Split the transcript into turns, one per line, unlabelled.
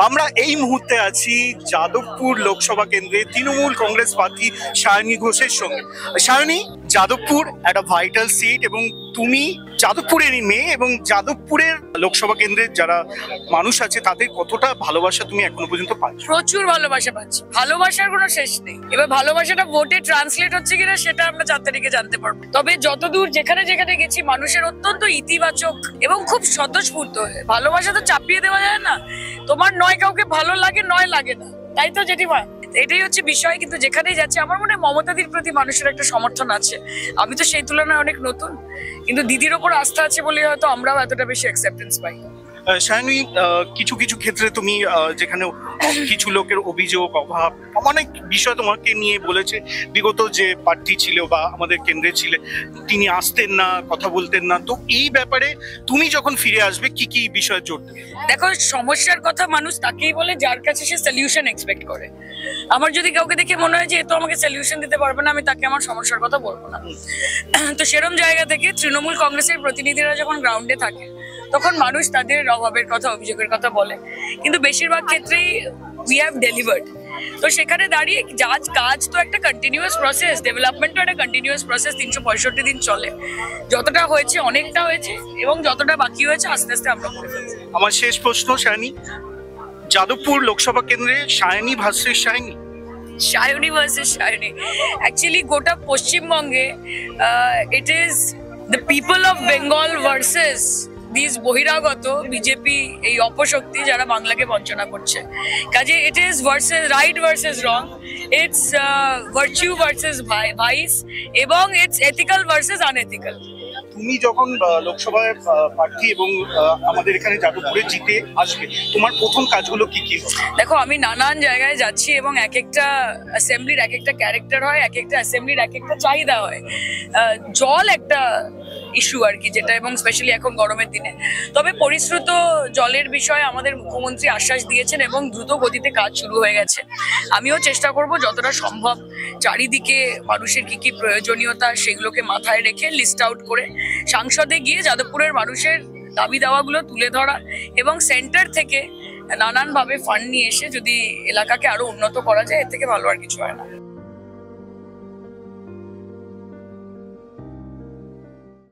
আমরা এই মুহূর্তে আছি যাদবপুর লোকসভা কেন্দ্রে তৃণমূল কংগ্রেস প্রার্থী সায়নী ঘোষের সঙ্গে। সায়নী, যাদবপুর একটা ভাইটাল সিট এবং তুমি যাদবপুরেরই মেয়ে, এবং যাদবপুরের লোকসভা কেন্দ্রের যারা মানুষ আছে তাদের কতটা ভালোবাসা তুমি এখনো পর্যন্ত পাচ্ছ?
প্রচুর ভালোবাসা পাচ্ছি, ভালোবাসার কোনো শেষ নেই। এবার ভালোবাসাটা ভোটে ট্রান্সলেট হচ্ছে কিনা সেটা আমরা 4 তারিখে জানতে পারবো। তবে যতদূর যেখানে যেখানে গেছি মানুষের অত্যন্ত ইতিবাচক এবং খুব স্বতঃস্ফূর্ত ভালোবাসা তো চাপিয়ে দেওয়া যায় না। তোমার নয় কাউকে ভালো লাগে, নয় লাগে না, তাই তো জেঠিমা? এটাই হচ্ছে বিষয়। কিন্তু যেখানেই যাচ্ছে আমার মনে হয় মমতাদির প্রতি মানুষের একটা সমর্থন আছে। আমি তো সেই তুলনায় অনেক নতুন, কিন্তু দিদির ওপর আস্থা আছে বলে হয়তো আমরাও এতটা বেশি অ্যাকসেপ্টেন্স পাই।
সায়নী, কিছু কিছু ক্ষেত্রে তুমি যেখানে কিছু লোকের অভিযোগ, অভাব, অনেক বিষয় তোমাকে নিয়ে বলেছে। বিগত যে প্রার্থী ছিল বা আমাদের কেন্দ্রে ছিলে তিনি আসতেন না, কথা বলতেন না, তো এই ব্যাপারে তুমি যখন ফিরে আসবে কি কি বিষয় জোর দেবে?
দেখো, সমস্যার কথা মানুষ তাকেই বলে যার কাছে সে সলিউশন এক্সপেক্ট করে। আমার যদি কাউকে দেখে মনে হয় যে এ তো আমাকে সলিউশন দিতে পারবে না, আমি তাকে আমার সমস্যার কথা বলবো না। তো সেরকম জায়গা থেকে তৃণমূল কংগ্রেসের প্রতিনিধিরা যখন গ্রাউন্ডে থাকে তখন মানুষ তাদের অভাবের কথা, অভিযোগের কথা বলে, কিন্তু বেশিরভাগ ক্ষেত্রেই উই হ্যাভ ডেলিভার্ড। তো সেখানে দাঁড়িয়ে কাজ তো একটা কন্টিনিউয়াস প্রসেস, ডেভেলপমেন্ট তো একটা কন্টিনিউয়াস প্রসেস, 365 দিন চলে। যতটা হয়েছে অনেকটা হয়েছে, এবং যতটা বাকি হয়েছে আস্তে আস্তে আমরা করে ফেলছি।
আমার শেষ প্রশ্ন, সায়নী, যাদবপুর লোকসভা কেন্দ্রে Sayani versus Sayani,
Sayani versus Sayani, actually গোটা পশ্চিমবঙ্গে it is the people of Bengal versus this বহিরাগত বিজেপি, এই অপশক্তি যারা বাংলাকে বঞ্চনা করছে। কাজে it is versus right versus wrong, it's virtue versus vice, এবং ইটস এথিক্যাল ভার্সেস আনএথিক্যাল।
তুমি যখন লোকসভায় প্রার্থী এবং আমাদের এখানে যাদবপুরে জিতে আসবে, তোমার প্রথম কাজগুলো কি কি?
দেখো, আমি নানান জায়গায় যাচ্ছি এবং এক একটা অ্যাসেম্বলির এক একটা ক্যারেক্টার হয়, এক একটা অ্যাসেম্বলির এক একটা চাহিদা হয়। জল একটা ইস্যু আর কি, যেটা, এবং স্পেশালি এখন গরমের দিনে। তবে পরিশ্রুত জলের বিষয়ে আমাদের মুখ্যমন্ত্রী আশ্বাস দিয়েছেন এবং দ্রুত গতিতে কাজ শুরু হয়ে গেছে। আমিও চেষ্টা করব যতটা সম্ভব চারিদিকে মানুষের কি কি প্রয়োজনীয়তা সেগুলোকে মাথায় রেখে লিস্ট আউট করে সংসদে গিয়ে যাদবপুরের মানুষের দাবি দাওয়াগুলো তুলে ধরা, এবং সেন্টার থেকে নানানভাবে ফান্ড নিয়ে এসে যদি এলাকাকে আরো উন্নত করা যায়, এর থেকে ভালো আর কিছু হয় না।